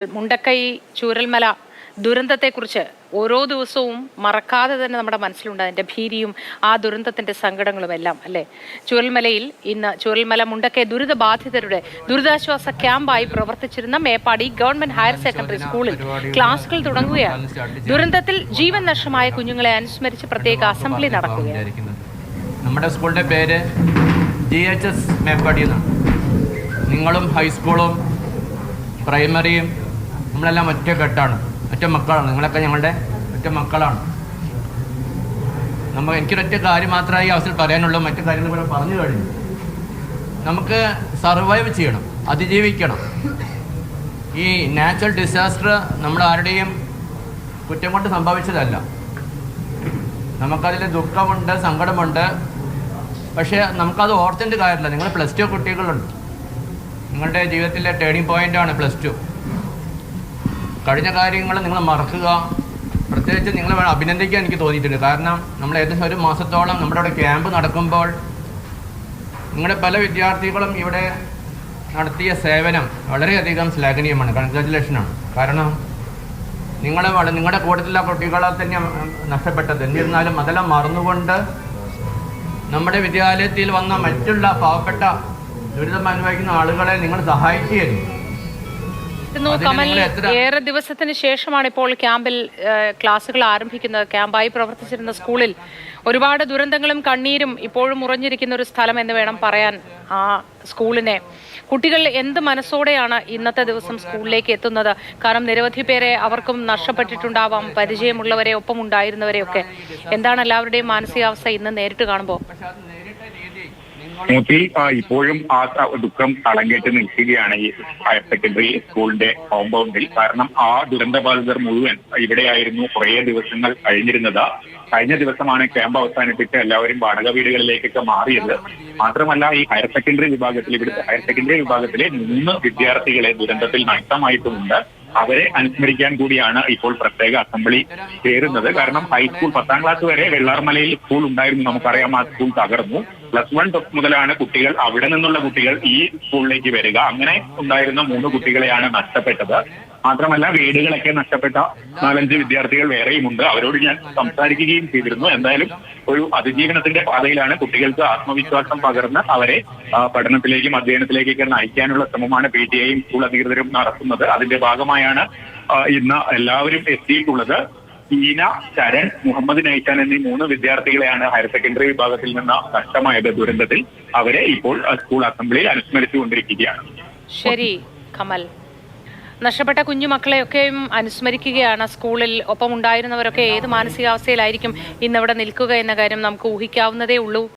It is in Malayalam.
മുണ്ടക്കൈ ചൂരൽമല ദുരന്തത്തെക്കുറിച്ച് ഓരോ ദിവസവും മറക്കാതെ തന്നെ നമ്മുടെ മനസ്സിലുണ്ട് അതിൻ്റെ ഭീതിയും ആ ദുരന്തത്തിൻ്റെ സങ്കടങ്ങളുമെല്ലാം അല്ലേ. ചൂരൽമലയിൽ ഇന്ന് ചൂരൽമല മുണ്ടക്കൈ ദുരിതബാധിതരുടെ ദുരിതാശ്വാസ ക്യാമ്പായി പ്രവർത്തിച്ചിരുന്ന മേപ്പാടി ഗവൺമെന്റ് ഹയർ സെക്കൻഡറി സ്കൂളിൽ ക്ലാസുകൾ തുടങ്ങുകയാണ്. ദുരന്തത്തിൽ ജീവൻ നഷ്ടമായ കുഞ്ഞുങ്ങളെ അനുസ്മരിച്ച് പ്രത്യേക അസംബ്ലി നടക്കുകയാണ്. നമ്മുടെ സ്കൂളിന്റെ പേര് GHS മേപ്പാടി എന്നാണ്. നിങ്ങളും ഹൈസ്കൂളും പ്രൈമറിയും നമ്മളെല്ലാം ഒറ്റക്കെട്ടാണ്, ഒറ്റ മക്കളാണ്. നിങ്ങളൊക്കെ ഞങ്ങളുടെ ഒറ്റ മക്കളാണ്. എനിക്കൊരൊറ്റ കാര്യം മാത്രമേ ഈ അവസരം പറയാനുള്ളൂ. മറ്റു കാര്യങ്ങൾ ഇവിടെ പറഞ്ഞു കഴിഞ്ഞു. നമുക്ക് സർവൈവ് ചെയ്യണം, അതിജീവിക്കണം. ഈ നാച്ചുറൽ ഡിസാസ്റ്റർ നമ്മൾ ആരുടെയും കുറ്റം കൊണ്ട് സംഭവിച്ചതല്ല. നമുക്കതിൽ ദുഃഖമുണ്ട്, സങ്കടമുണ്ട്. പക്ഷേ നമുക്കത് ഓർത്തിൻ്റെ കാര്യമില്ല. നിങ്ങൾ +2 കുട്ടികളുണ്ട്. നിങ്ങളുടെ ജീവിതത്തിലെ ടേണിംഗ് പോയിൻ്റാണ് +2. കഴിഞ്ഞ കാര്യങ്ങൾ നിങ്ങൾ മറക്കുക. പ്രത്യേകിച്ച് നിങ്ങൾ വേണം അഭിനന്ദിക്കാൻ എനിക്ക് തോന്നിയിട്ടുണ്ട്. കാരണം നമ്മൾ ഏകദേശം 1 മാസത്തോളം നമ്മുടെ അവിടെ ക്യാമ്പ് നടക്കുമ്പോൾ നിങ്ങളുടെ പല വിദ്യാർത്ഥികളും ഇവിടെ നടത്തിയ സേവനം വളരെയധികം ശ്ലാഘനീയമാണ്. കൺഗ്രാജുലേഷനാണ്. കാരണം നിങ്ങളുടെ കൂട്ടത്തിലുള്ള കുട്ടികളെ തന്നെ നഷ്ടപ്പെട്ടത്. എന്നിരുന്നാലും അതെല്ലാം മറന്നുകൊണ്ട് നമ്മുടെ വിദ്യാലയത്തിൽ വന്ന മറ്റുള്ള പാവപ്പെട്ട ദുരിതം അനുഭവിക്കുന്ന ആളുകളെ നിങ്ങൾ സഹായിക്കുകയായിരുന്നു. കമൽ, ഏറെ ദിവസത്തിന് ശേഷമാണ് ഇപ്പോൾ ക്യാമ്പിൽ ക്ലാസുകൾ ആരംഭിക്കുന്നത്. ക്യാമ്പായി പ്രവർത്തിച്ചിരുന്ന സ്കൂളിൽ ഒരുപാട് ദുരന്തങ്ങളും കണ്ണീരും ഇപ്പോഴും ഉറഞ്ഞിരിക്കുന്ന ഒരു സ്ഥലം എന്ന് വേണം പറയാൻ ആ സ്കൂളിനെ. കുട്ടികൾ എന്ത് മനസ്സോടെയാണ് ഇന്നത്തെ ദിവസം സ്കൂളിലേക്ക് എത്തുന്നത്? കാരണം നിരവധി പേരെ അവർക്കും നഷ്ടപ്പെട്ടിട്ടുണ്ടാവാം, പരിചയമുള്ളവരെ, ഒപ്പം ഉണ്ടായിരുന്നവരെയൊക്കെ. എന്താണ് എല്ലാവരുടെയും മാനസികാവസ്ഥ ഇന്ന് നേരിട്ട് കാണുമ്പോൾ? ഇപ്പോഴും ആ ദുഃഖം തളങ്കേറ്റ് നിൽക്കുകയാണ് ഈ ഹയർ സെക്കൻഡറി സ്കൂളിന്റെ കോമ്പൗണ്ടിൽ. കാരണം ആ ദുരന്തബാധിതർ മുഴുവൻ ഇവിടെയായിരുന്നു കുറേ ദിവസങ്ങൾ കഴിഞ്ഞിരുന്നത്. കഴിഞ്ഞ ദിവസമാണ് ക്യാമ്പ് അവസാനിപ്പിച്ച് എല്ലാവരും വാടക വീടുകളിലേക്കൊക്കെ മാറിയത്. മാത്രമല്ല, ഈ ഹയർ സെക്കൻഡറി വിഭാഗത്തിൽ ഇവിടുത്തെ ഹയർ സെക്കൻഡറി വിഭാഗത്തിലെ 3 വിദ്യാർത്ഥികളെ ദുരന്തത്തിൽ നഷ്ടമായിട്ടുമുണ്ട്. അവരെ അനുസ്മരിക്കാൻ കൂടിയാണ് ഇപ്പോൾ പ്രത്യേക അസംബ്ലി ചേരുന്നത്. കാരണം ഹൈസ്കൂൾ 10ാം ക്ലാസ് വരെ വെള്ളാർമലയിൽ സ്കൂൾ ഉണ്ടായിരുന്നു. നമുക്കറിയാം, ആ സ്കൂൾ തകർന്നു. +1 മുതലാണ് കുട്ടികൾ, അവിടെ നിന്നുള്ള കുട്ടികൾ ഈ സ്കൂളിലേക്ക് വരിക. അങ്ങനെ ഉണ്ടായിരുന്ന 3 കുട്ടികളെയാണ് നഷ്ടപ്പെട്ടത്. മാത്രമല്ല, വീടുകളൊക്കെ നഷ്ടപ്പെട്ട 4-5 വിദ്യാർത്ഥികൾ വേറെയുമുണ്ട്. അവരോട് ഞാൻ സംസാരിക്കുകയും ചെയ്തിരുന്നു. എന്തായാലും ഒരു അതിജീവനത്തിന്റെ പാതയിലാണ്. കുട്ടികൾക്ക് ആത്മവിശ്വാസം പകർന്ന് അവരെ പഠനത്തിലേക്കും അധ്യയനത്തിലേക്കൊക്കെ നയിക്കാനുള്ള ശ്രമമാണ് PTA സ്കൂൾ അധികൃതരും നടത്തുന്നത്. അതിന്റെ ഭാഗമായാണ് ഇന്ന് എല്ലാവരും എത്തിയിട്ടുള്ളത്. ഈന, ശരൺ, മുഹമ്മദ് നൈച്ചാൻ എന്നീ 3 വിദ്യാർത്ഥികളെയാണ് ഹയർ സെക്കൻഡറി വിഭാഗത്തിൽ നിന്ന് നഷ്ടമായത് ദുരന്തത്തിൽ. അവരെ ഇപ്പോൾ സ്കൂൾ അസംബ്ലിയിൽ അനുസ്മരിച്ചുകൊണ്ടിരിക്കുകയാണ്. ശരി കമൽ, നഷ്ടപ്പെട്ട കുഞ്ഞുമക്കളെയൊക്കെയും അനുസ്മരിക്കുകയാണ് സ്കൂളിൽ. ഒപ്പം ഉണ്ടായിരുന്നവരൊക്കെ ഏത് മാനസികാവസ്ഥയിലായിരിക്കും ഇന്നിവിടെ നിൽക്കുക എന്ന കാര്യം നമുക്ക് ഊഹിക്കാവുന്നതേ ഉള്ളൂ.